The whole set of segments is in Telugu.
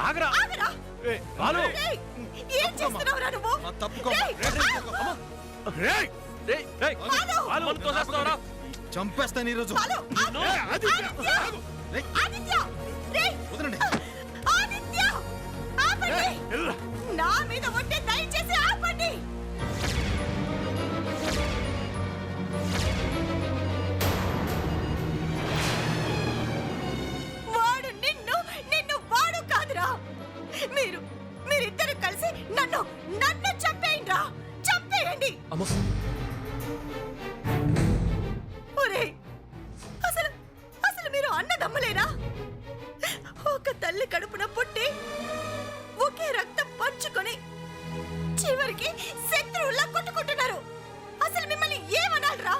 ఆగరా ఆగరా బాలు ఏం చేస్తున్నావురా నువ్వు తప్పుకో బాలు తోసేస్తావరా చంపేస్తాను ఈరోజు ఆదిత్య రేయ్ వదలండి ఆదిత్య ఆపండి నా మీద ఒట్టే దయచేసి ఆపండి వాడు నిన్ను వాడు కాదురా మీరిద్దరు కలిసి నన్ను చంపేయండి రా చంపేయండి ఒరేయ్ అసలు మీరు అన్నదమ్ములేనా ఒక తల్లి కడుపున పుట్టి ఒకే రక్తం పంచుకొని చివరికి శత్రువుల్లా కొట్టుకుంటున్నారు అసలు మిమ్మల్ని ఏమనాలరా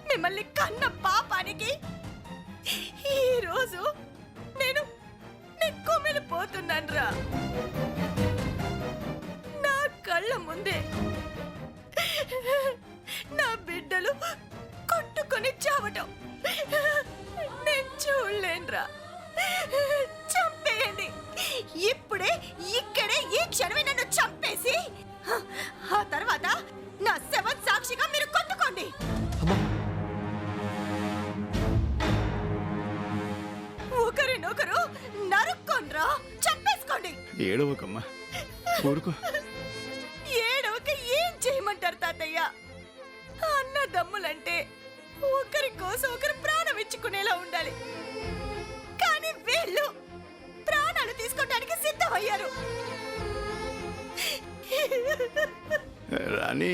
మిమ్మల్ని కన్న పాపానికి ఈ రోజు నేను కుమిలిపోతున్నాను రా నా కళ్ళ ముందే నా బిడ్డలు కొట్టుకొని చావటం నేను చూడలేనురా చంపేయండి ఇప్పుడే ఇక్కడే ఈ క్షణమే నన్ను చంపేసి ఆ తర్వాత నా శవం సాక్షిగా మీరు కొట్టుకోండి ఒకరినొకరు నరుక్కోండ్రా చంపేసుకోండి ఏడవకమ్మా ఊరుకో ఏడవక ఏం చేయమంటారు తాతయ్య అన్నదమ్ములంటే ఒకరి కోసం ఒకరు ప్రాణం ఇచ్చుకునేలా ఉండాలి కానీ వీళ్ళు ప్రాణాలు తీసుకోవడానికి సిద్ధమయ్యారు రాణి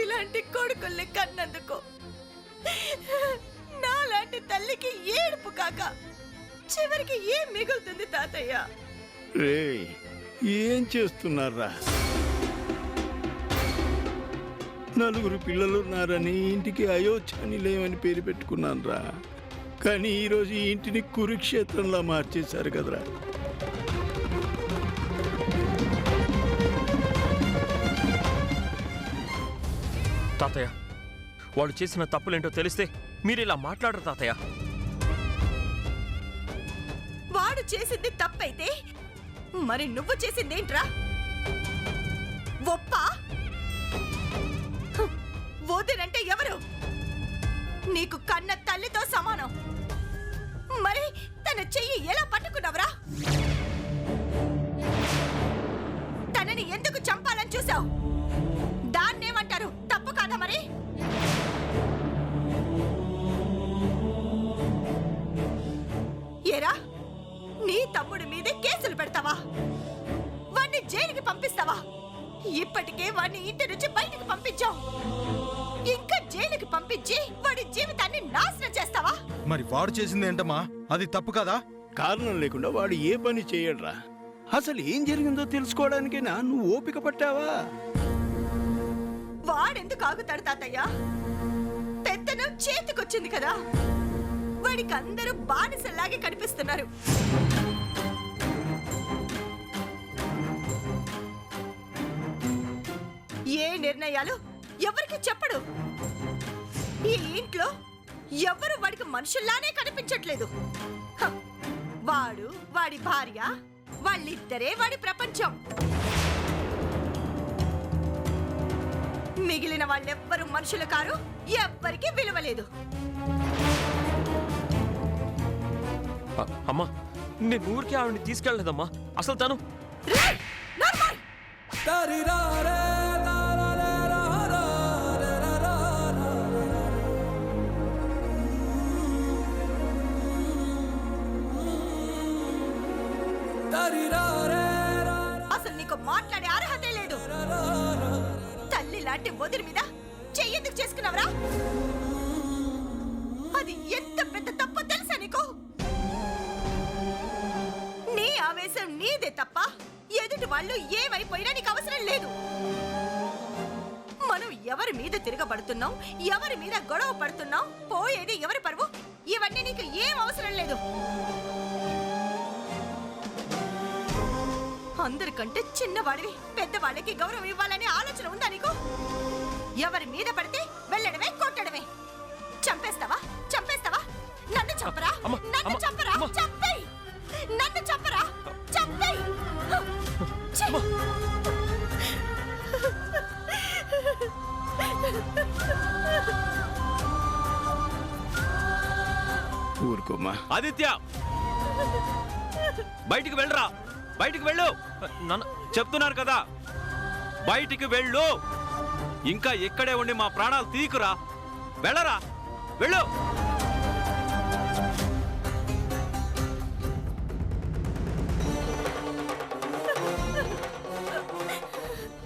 ఇలాంటి కొడుకుల్ని కన్నందుకు నాలాంటి తల్లికి ఏడుపు కాక చివరికి ఏం మిగులుతుంది తాతయ్య రే ఏం చేస్తున్నారా నలుగురు పిల్లలున్నారని ఇంటికి అయోధ్య లేవని పేరు పెట్టుకున్నాను రా కానీ ఈరోజు ఈ ఇంటిని కురుక్షేత్రంలా మార్చేశారు కదరా తాతయ్య వాళ్ళు చేసిన తప్పులేంటో తెలిస్తే మీరు ఇలా మాట్లాడరు తాతయ్య వాడు చేసింది తప్పైతే మరి నువ్వు చేసిందేంట్రా ఒప్ప వదినంటే ఎవరు నీకు కన్న తల్లితో సమానం మరి తన చెయ్యి ఎలా పట్టుకున్నావురా తనని ఎందుకు చంపాలని చూసావు దాన్నేమంటారు తప్పు కాదా మరి ఏరా నీ తమ్ముడి మీదే కేసులు పెడతావా వాణ్ణి జైలుకి పంపిస్తావా ఇప్పటికే వాణ్ణి ఇంటి నుంచి బయటకు పంపించావు ఇంకా జైలుకి పంపించి వాడి జీవితాన్ని నాశనం చేస్తావా మరి వాడు చేసింది ఏంటమ్మా అది తప్పు కదా కారణం లేకుండా వాడు ఏ పని చేయడరా అసలు ఏం జరిగిందో తెలుసుకోవడానికైనా నువ్వు ఓపిక పట్టావా వాడెందుకు ఆగుతాడు తాతయ్య పెత్తనం చేతికొచ్చింది కదా వాడికి అందరూ బానిసల్లాగే కనిపిస్తున్నారు ఏ నిర్ణయాలు ఎవరికి చెప్పడు ఈ ఇంట్లో ఎవరు వాడికి మనుషుల్లానే కనిపించట్లేదు వాడు వాడి భార్య వాళ్ళిద్దరే వాడి ప్రపంచం మిగిలిన వాళ్ళెవ్వరు మనుషులు కారు ఎవ్వరికి విలువలేదు అమ్మా నేను ఊరికి ఆవిడని తీసుకెళ్ళలేదమ్మా అసలు తను అసలు నీకు మాట్లాడే అర్హతే లేదు తల్లి లాంటి వదిలి మీద చెయ్యెందుకు చేసుకున్నావరా అది ఎంత పెద్ద తప్పు తెలుసా నీకు నీ ఆవేశం నీదే తప్ప ఎదుటి వాళ్ళు ఏమైపోయినా నీకు అవసరం లేదు మనం ఎవరి మీద తిరగబడుతున్నాం ఎవరి మీద గొడవ పడుతున్నాం పోయేది ఎవరి పరువు ఇవన్నీ నీకు ఏం అవసరం లేదు అందరికంటే చిన్నవాడివి పెద్దవాళ్ళకి గౌరవం ఇవ్వాలనే ఆలోచన ఉందా నీకు ఎవరి మీద పడితే వెళ్ళడమే కొట్టడమే చంపేస్తావా చంపేస్తావా నన్ను చంపరా అమ్మ, నన్ను అమ్మ, చంపరా అమ్మ. చంపేయ్ నన్ను చంపరా చంపేయ్ ఛీ! ఊరుకోమా. ఆదిత్య బయటికి వెళ్ళరా, బయటికి వెళ్ళు. నాన్న చెప్తున్నారు కదా, బయటికి వెళ్ళు. ఇంకా ఇక్కడే ఉండి మా ప్రాణాలు తీకురా. వెళ్ళరా, వెళ్ళు.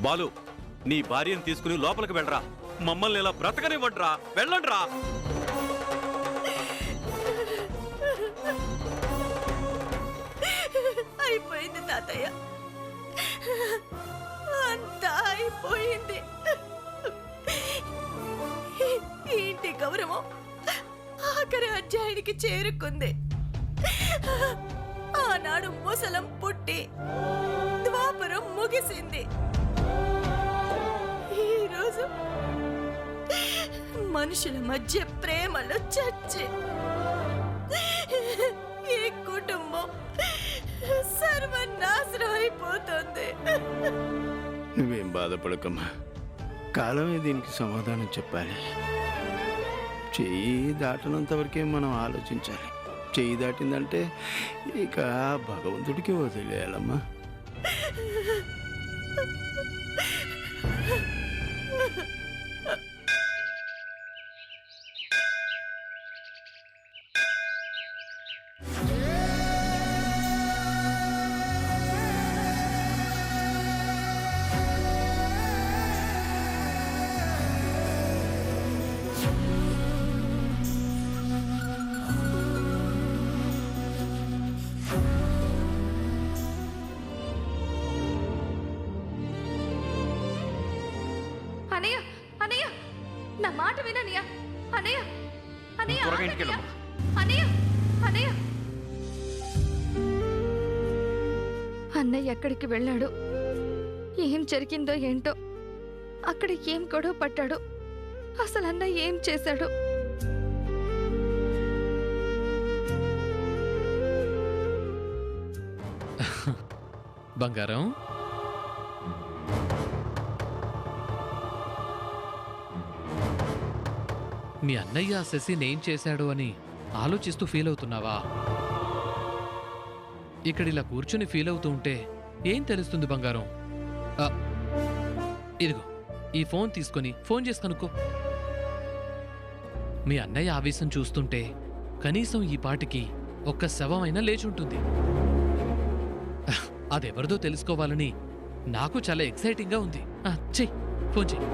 బాలు, నీ భార్యను తీసుకుని లోపలికి వెళ్ళరా. మమ్మల్ని ఇలా బ్రతకనివ్వండిరా. వెళ్ళండిరా. అయిపోయింది తాతయ్య, అంతా అయిపోయింది. ఈ ఇంటి గౌరవం ఆఖరి అధ్యాయునికి చేరుకుంది. ఆనాడు ముసలం పుట్టి ద్వాపరం ముగిసింది. ఈరోజు మనుషుల మధ్య ప్రేమలు చచ్చి ఈ కుటుంబం సర్వనాశనం అయిపోతుంది. నువ్వేం బాధపడకమ్మా. కాలమే దీనికి సమాధానం చెప్పాలి. చెయ్యి దాటనంత వరకే మనం ఆలోచించాలి. చెయ్యి దాటిందంటే ఇక భగవంతుడికి వదిలేయాలమ్మా. అనయ్య అనయ్య నా మాట విననయ్య. అనయ్య అనయ్య త్వరగా ఇంటికి ఆగనయ్య. వెళ్ళమ్మా. అనయ్య అనయ్య అన్నయ్య ఎక్కడికి వెళ్ళాడు? ఏం జరిగిందో ఏంటో. అక్కడ ఏం గొడవ పట్టాడు? అసలు అన్నయ్య ఏం చేశాడు? బంగారం, మీ అన్నయ్య శశిని ఏం చేశాడు అని ఆలోచిస్తూ ఫీల్ అవుతున్నావా? ఇక్కడ ఇలా కూర్చుని ఫీల్ అవుతూ ఉంటే ఏం తెలుస్తుంది బంగారం? ఆ, ఇదిగో ఈ ఫోన్ తీసుకొని ఫోన్ చేసి కనుక్కో. మీ అన్నయ్య ఆవేశం చూస్తుంటే కనీసం ఈ పాటికి ఒక్క శవమైనా లేచుంటుంది. అదెవరిదో తెలుసుకోవాలని నాకు చాలా ఎక్సైటింగ్గా ఉంది. చెయ్యి, ఫోన్ చెయ్యి.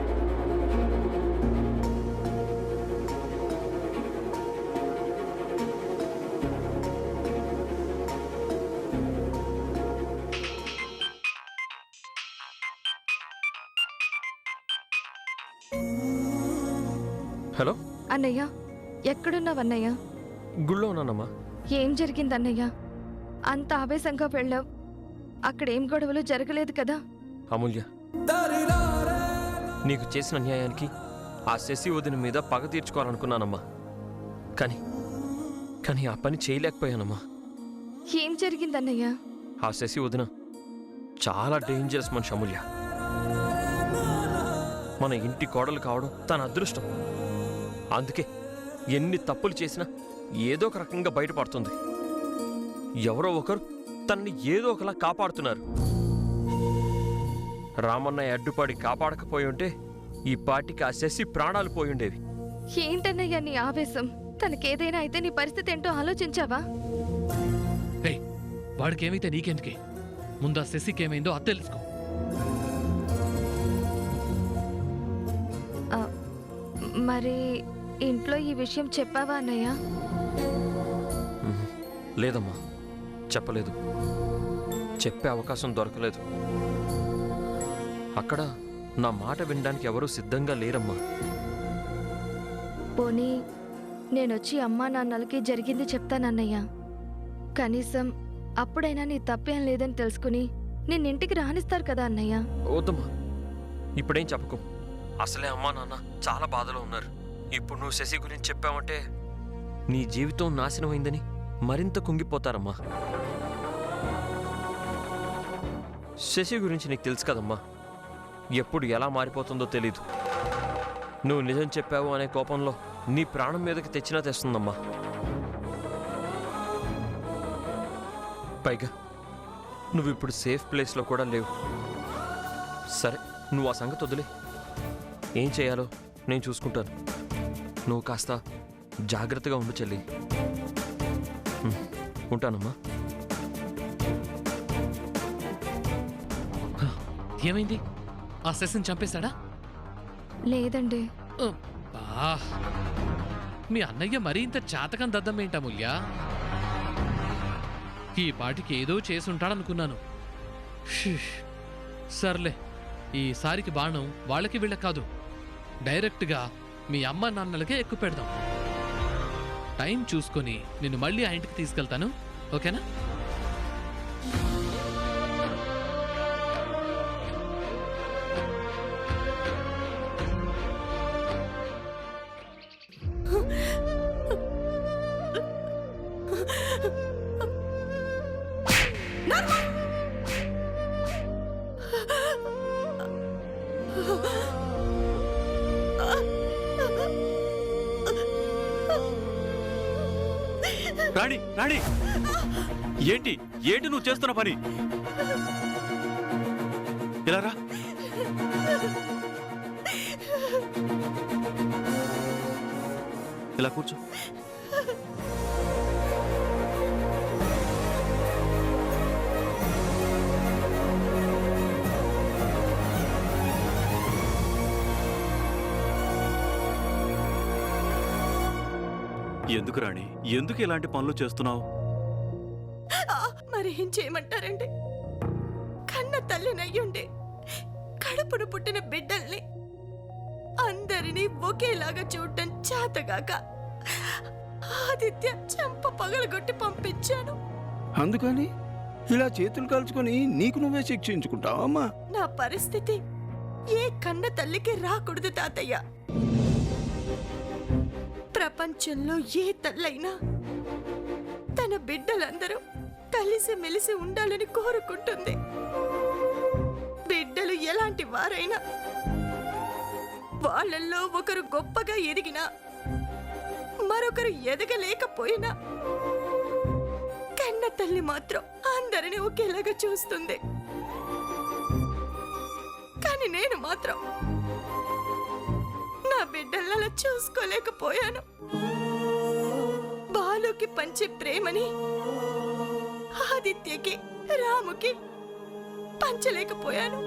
హలో, అన్నయ్య ఎక్కడున్నావన్నయ్య? గుళ్ళో ఉన్నానమ్మా. ఏం జరిగిందన్నయ్య? అంత ఆవేశంగా వెళ్ళావు. అక్కడేం గొడవలు జరగలేదు కదా? అమూల్య, నీకు చేసిన న్యాయానికి ఆ శశి వదిన మీద పగ తీర్చుకోవాలనుకున్నానమ్మా. కానీ ఆ పని చేయలేకపోయానమ్మా. ఏం జరిగిందన్నయ్య? ఆ శశి వదిన చాలా డేంజరస్ మనిషి అమూల్య. మన ఇంటి కోడలు కావడం తన అదృష్టం. అందుకే ఎన్ని తప్పులు చేసినా ఏదో ఒక రకంగా బయటపడుతుంది. ఎవరో ఒకరు తనని ఏదో ఒకలా కాపాడుతున్నారు. రామన్నయ్య అడ్డుపడి కాపాడకపోయి ఉంటే ఈ పాటికి ఆ శశి ప్రాణాలు పోయి ఉండేవి. ఏంటన్నయ్య నీ ఆవేశం? తనకేదైనా అయితే నీ పరిస్థితి ఏంటో ఆలోచించావా? ఏయ్, వాడికేమైతే నీకెందుకే? ముందు ఆ శశికేమైందో అది తెలుసుకో. ఆ, మరి ఇంట్లో ఈ విషయం చెప్పావా అన్నయ్య? లేదమ్మా, చెప్పలేదు. చెప్పే అవకాశం దొరకలేదు. అక్కడ నా మాట వినడానికి ఎవరూ సిద్ధంగా లేరమ్మా. పోనీ నేనొచ్చి అమ్మా నాన్నలకి జరిగింది చెప్తానన్నయ్య. కనీసం అప్పుడైనా నీ తప్పేం లేదని తెలుసుకుని నిన్నింటికి రానిస్తారు కదా అన్నయ్య. వద్దమ్మా, ఇప్పుడేం చెప్పకు. అసలే అమ్మా నాన్న చాలా బాధలో ఉన్నారు. ఇప్పుడు నువ్వు శశి గురించి చెప్పావంటే నీ జీవితం నాశనమైందని మరింత కుంగిపోతారమ్మా. శశి గురించి నీకు తెలుసు కదమ్మా, ఎప్పుడు ఎలా మారిపోతుందో తెలీదు. నువ్వు నిజం చెప్పావు అనే కోపంలో నీ ప్రాణం మీదకి తెచ్చినా తెస్తుందమ్మా. పైగా నువ్వు ఇప్పుడు సేఫ్ ప్లేస్లో కూడా లేవు. సరే, నువ్వు ఆ సంగతి వదిలే. ఏం చేయాలో నేను చూసుకుంటాను. నువ్వు కాస్త జాగ్రత్తగా ఉండు చెల్లి. ఉంటానమ్మా. ఏమైంది? ఆ సెషన్ చంపేశాడా? లేదండి. అబ్బా, మీ అన్నయ్య మరీ ఇంత చాతకం దద్దమేంటా మూల్య? ఈ పాటికి ఏదో చేసుంటాడనుకున్నాను. షిష్. సర్లే, ఈసారికి బాణం వాళ్ళకి వీళ్ళకి కాదు, డైరెక్ట్గా మీ అమ్మ నాన్నలకే ఎక్కువ పెడదాం. టైం చూసుకొని నిన్ను మళ్ళీ ఆ ఇంటికి తీసుకెళ్తాను, ఓకేనా? రాణి, రాణి, ఏంటి ఏంటి నువ్వు చేస్తున్న పని? ఇలా రా. ఇలా కూర్చో. ఎందుకు రాణి, ఎందుకు ఇలాంటి పనులు చేస్తున్నావు? మరి ఏం చేయమంటారండి? కన్న తల్లినయ్యుండే కడుపును పుట్టిన బిడ్డల్ని అందరినీ ఒకేలాగా చూడటం చేతగాక ఆదిత్య చెంప పగలగొట్టి పంపించాను. అందుకని ఇలా చేతులు కలుచుకొని నీకు నువ్వే శిక్షించుకుంటావమ్మా? నా పరిస్థితి ఏ కన్న తల్లికి రాకూడదు తాతయ్య. ప్రపంచంలో ఏ తల్లైనా తన బిడ్డలందరూ కలిసి మెలిసి ఉండాలని కోరుకుంటుంది. బిడ్డలు ఎలాంటి వారైనా, వాళ్ళల్లో ఒకరు గొప్పగా ఎదిగినా మరొకరు ఎదగలేకపోయినా కన్న తల్లి మాత్రం అందరినీ ఒకేలాగా చూస్తుంది. కానీ నేను మాత్రం నా బిడ్డలను అలా చూసుకోలేకపోయాను. బాలుకి పంచే ప్రేమని ఆదిత్యకి, రాముకి పంచలేకపోయాను.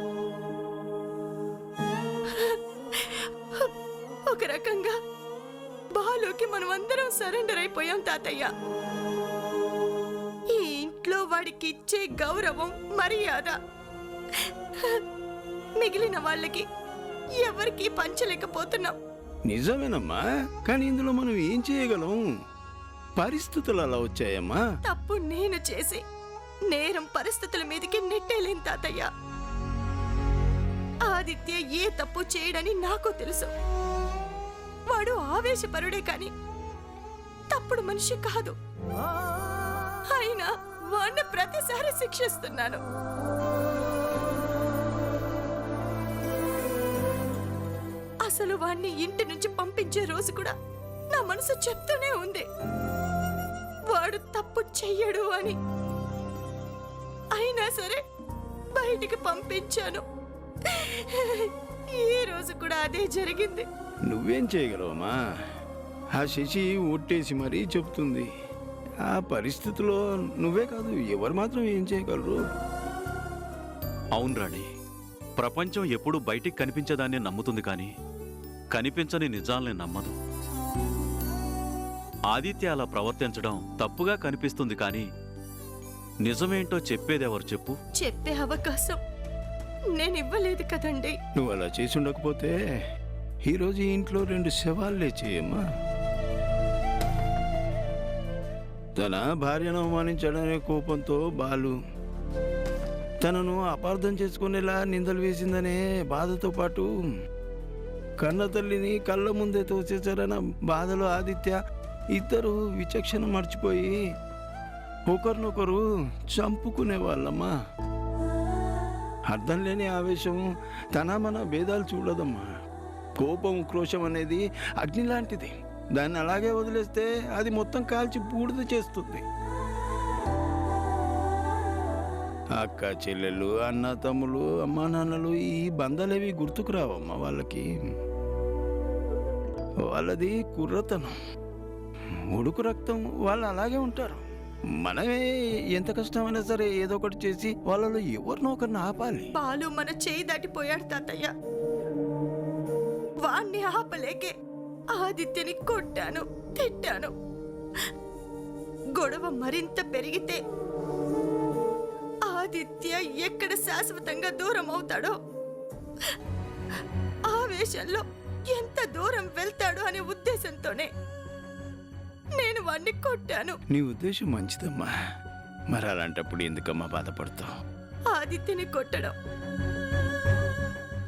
ఒక రకంగా బాలుకి మనం అందరం సరెండర్ అయిపోయాం తాతయ్య. ఈ ఇంట్లో వాడికి ఇచ్చే గౌరవం, మర్యాద మిగిలిన వాళ్ళకి ఎవరికి పంచలేకపోతున్నాం. నిజమేనమ్మా, కానీ ఇందులో మనం ఏం చేయగలం? పరిస్థితులు అలా వచ్చాయమ్మా. తప్పు నేను చేసి నేరం పరిస్థితుల మీదకి నెట్టేలేం తాతయ్య. ఆదిత్య ఏ తప్పు చేయడని నాకు తెలుసు. వాడు ఆవేశపరుడే కాని తప్పుడు మనిషి కాదు. అయినా వాడిని ప్రతిసారి శిక్షిస్తున్నాను. అసలు వాణ్ణి ఇంటి నుంచి పంపించే రోజు కూడా నా మనసు చెప్తూనే ఉంది వాడు తప్పు చెయ్యడు అని. అయినా సరే బయటికి పంపించాను. ఈ రోజు కూడా అదే జరిగింది. నువ్వేం చేయగలవమ్మా? ఆ శశి ఒట్టేసి మరీ చెప్తుంది. ఆ పరిస్థితిలో నువ్వే కాదు, ఎవరు మాత్రం ఏం చేయగలరు? అవును రాణి, ప్రపంచం ఎప్పుడూ బయటికి కనిపించేదాన్ని నమ్ముతుంది, కానీ కనిపించని నిజాల్ని నమ్మదు. ఆదిత్య అలా ప్రవర్తించడం తప్పుగా కనిపిస్తుంది, కానీ నిజమేంటో చెప్పేదెవరు చెప్పు? చెప్పే అవకాశం నేను ఇవ్వలేదు కదండి. నువ్వు అలా చేసి ఉండకపోతే ఈరోజు ఈ ఇంట్లో 2 శవాలు లేచేయమ్మా. తన భార్యను అవమానించడనే కోపంతో బాలు తనను అపార్థం చేసుకునేలా నిందలు వేసిందనే బాధతో పాటు కన్న తల్లిని కళ్ళ ముందే తోచేశారన్న బాధలో ఆదిత్య ఇద్దరు విచక్షణ మర్చిపోయి ఒకరినొకరు చంపుకునే వాళ్ళమ్మా. అర్థం లేని ఆవేశం తన మన భేదాలు చూడదమ్మా. కోపం క్రోషం అనేది అగ్ని లాంటిది. దాన్ని అలాగే వదిలేస్తే అది మొత్తం కాల్చి బూడిద చేస్తుంది. అక్క చెల్లెలు, అన్న తమ్ములు, అమ్మా నాన్నలు ఈ బంధాలేవి గుర్తుకు రావమ్మా వాళ్ళకి. వాళ్ళది కుర్రతనం, ఉడుకు రక్తం. వాళ్ళు అలాగే ఉంటారు. మనమే ఎంత కష్టమైనా సరే ఏదో ఒకటి చేసి వాళ్ళలో ఎవరినో ఒకరిని ఆపాలి. బాలు మన చేయి దాటిపోయాడు తాతయ్య. వాణ్ణి ఆపలేకే ఆదిత్యని కొట్టాను, తిట్టాను. గొడవ మరింత పెరిగితే ఆదిత్య ఎక్కడ శాశ్వతంగా దూరం అవుతాడో, ఆవేశంలో ఎంత దూరం వెళ్తాడో అనే ఉద్దేశంతోనే నేను వాణ్ణి కొట్టాను. నీ ఉద్దేశం మంచిదమ్మా. మరి అలాంటప్పుడు ఎందుకమ్మా బాధపడతావు? ఆదిత్యని కొట్టడం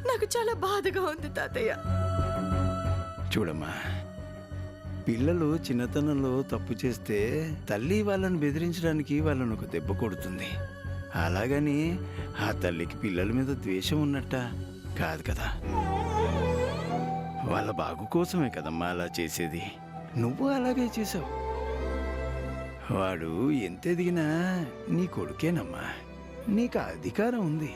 నాకు చాలా బాధగా ఉంది తాతయ్య. చూడమ్మా, పిల్లలు చిన్నతనంలో తప్పు చేస్తే తల్లి వాళ్ళని బెదిరించడానికి వాళ్ళను ఒక దెబ్బ కొడుతుంది. అలాగని ఆ తల్లికి పిల్లల మీద ద్వేషం ఉన్నట్ట కాదు కదా. వాళ్ళ బాగు కోసమే కదమ్మా అలా చేసేది. నువ్వు అలాగే చేసావు. వాడు ఎంత ఎదిగినా నీ కొడుకేనమ్మా. నీకు అధికారం ఉంది.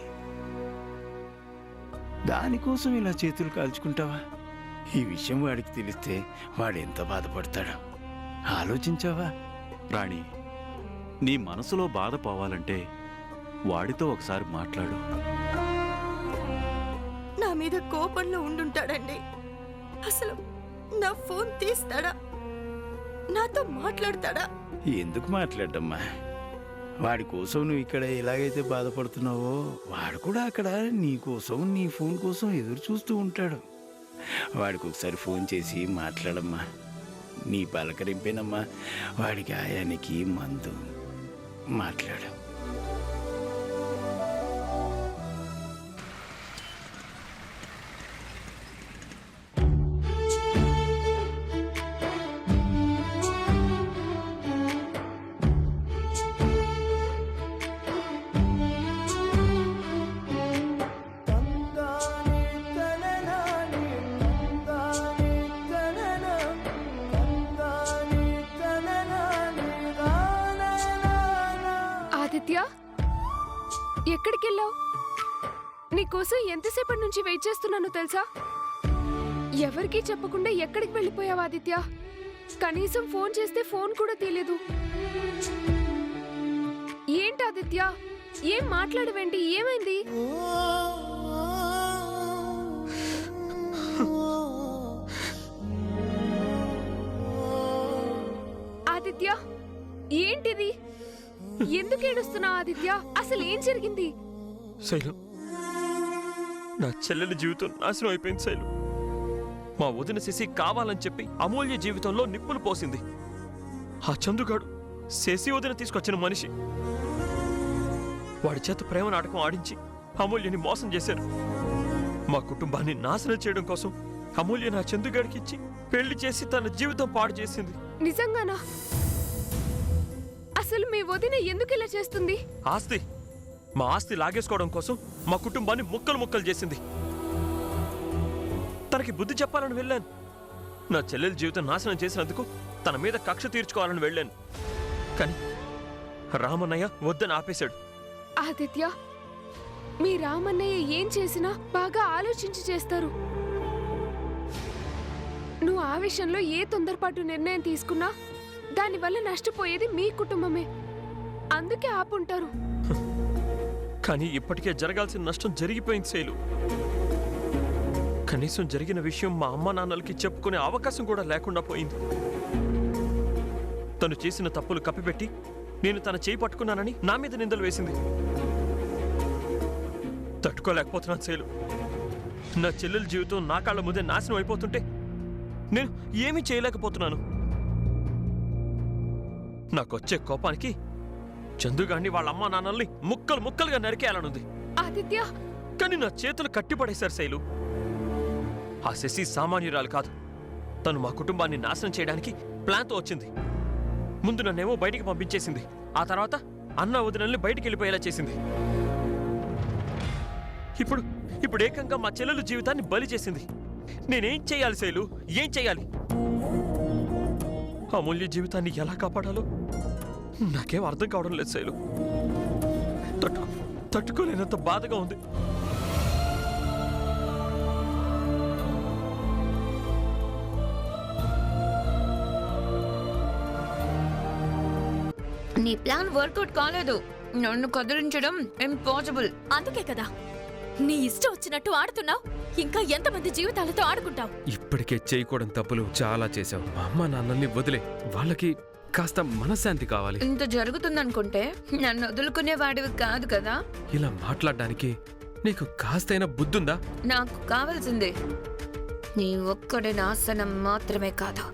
దానికోసం ఇలా చేతులు కాల్చుకుంటావా? ఈ విషయం వాడికి తెలిస్తే వాడెంత బాధపడతాడు ఆలోచించావా? రాణి, నీ మనసులో బాధ పోవాలంటే వాడితో ఒకసారి మాట్లాడు. నా మీద కోపంలో ఉండుంటాడండి. అసలు నా ఫోన్ తీస్తాడా? నాతో మాట్లాడతాడా? ఎందుకు మాట్లాడమ్మా? వాడి కోసం నువ్వు ఇక్కడ ఎలాగైతే బాధపడుతున్నావో వాడు కూడా అక్కడ నీ కోసం, నీ ఫోన్ కోసం ఎదురు చూస్తూ ఉంటాడు. వాడికి ఒకసారి ఫోన్ చేసి మాట్లాడమ్మా. నీ పలకరింపేనమ్మా వాడి గాయానికి మందు. మాట్లాడు. ఆదిత్య, ఎక్కడికి వెళ్ళావు? నీకోసం ఎంతసేపటి నుంచి వెయిట్ చేస్తున్నానో తెలుసా? ఎవరికీ చెప్పకుండా ఎక్కడికి వెళ్ళిపోయావు ఆదిత్య? కనీసం ఫోన్ చేస్తే ఫోన్ కూడా తీయలేదు. ఏంటి ఆదిత్య, ఏం మాట్లాడవేంటి? ఏమైంది? ఆదిత్య, ఏంటిది? ఎందుకు ఏడుస్తున్నావు ఆదిత్య? అసలు ఏం జరిగింది? శైలు, నా చెల్లెలి జీవితం నాశనం అయిపోయింది శైలు. మా వదిన శశి కావాలని చెప్పి అమూల్య జీవితంలో నిప్పులు పోసింది. ఆ చందుగాడు శశి వదిన తీసుకొచ్చిన మనిషి. వాడి చేత ప్రేమ నాటకం ఆడించి అమూల్యని మోసం చేశారు. మా కుటుంబాన్ని నాశనం చేయడం కోసం అమూల్య నా చందుగాడికి ఇచ్చి పెళ్లి చేసి తన జీవితం పాడు చేసింది. నిజంగానా? అసలు మీ వదిన ఎందుకు ఇలా చేస్తుంది? ఆస్తి, మా ఆస్తి లాగేసుకోవడం కోసం మా కుటుంబాన్ని ముక్కలు ముక్కలు చేసింది. తనకి బుద్ధి చెప్పాలని వెళ్ళాను. నా చెల్లెల జీవితం నాశనం చేసినందుకు తన మీద కక్ష తీర్చుకోవాలని వెళ్ళాను. కానీ రామన్నయ్య వద్దని ఆపేశాడు. ఆదిత్య, మీ రామన్నయ్య ఏం చేసినా బాగా ఆలోచించి చేస్తారు. నువ్వు ఆవేశంలో ఏ తొందరపాటు నిర్ణయం తీసుకున్నా దానివల్ల నష్టపోయేది మీ కుటుంబమే. అందుకే ఆపుంటారు. కానీ ఇప్పటికే జరగాల్సిన నష్టం జరిగిపోయింది శైలు. కనీసం జరిగిన విషయం మా అమ్మ నాన్నలకి చెప్పుకునే అవకాశం కూడా లేకుండా పోయింది. తను చేసిన తప్పులు కప్పిపెట్టి నేను తన చేయి పట్టుకున్నానని నా మీద నిందలు వేసింది. తట్టుకోలేకపోతున్నాను శైలు. నా చెల్లెల జీవితం నా కాళ్ళ ముందే నాశనం అయిపోతుంటే నేను ఏమీ చేయలేకపోతున్నాను. నాకొచ్చే కోపానికి చందుగాడిని వాళ్ళ అమ్మా నాన్నల్ని ముక్కలు ముక్కలుగా నరికేయాలనుంది. ఆదిత్య, కానీ నా చేతులు కట్టిపడేశారు శైలు. ఆ శశి సామాన్యురాలు కాదు. తను మా కుటుంబాన్ని నాశనం చేయడానికి ప్లాన్తో వచ్చింది. ముందు నన్నేమో బయటికి పంపించేసింది, ఆ తర్వాత అన్న వదినల్ని బయటికి వెళ్ళిపోయేలా చేసింది. ఇప్పుడు ఏకంగా మా చెల్లెలు జీవితాన్ని బలి చేసింది. నేనేం చేయాలి శైలు? ఏం చేయాలి? అమూల్య జీవితాన్ని ఎలా కాపాడాలో నాకేం అర్థం కావడం లేదు శైలు. తట్టుకోలేనంత బాధగా ఉంది. నీ ప్లాన్ వర్కౌట్ కాలేదు. నన్ను కదిలించడం ఇంపాసిబుల్. అందుకే కదా నీ ఇష్టం వచ్చినట్టు ఆడుతున్నావు. ఇంకా ఎంతమంది జీవితాలతో ఆడుకుంటావు? ఇప్పటికే చేయకూడని తప్పులు చాలా చేశావు. మా అమ్మ నాన్నల్ని వదిలే, వాళ్ళకి కాస్త మనశ్శాంతి కావాలి. ఇంత జరుగుతుందనుకుంటే నన్ను వదులుకునేవాడివి కాదు కదా. ఇలా మాట్లాడడానికి నీకు కాస్తైనా బుద్ధుందా? నాకు కావాల్సిందే నీ ఒక్కడి నాశనం మాత్రమే కాదు,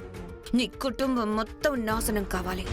నీ కుటుంబం మొత్తం నాశనం కావాలి.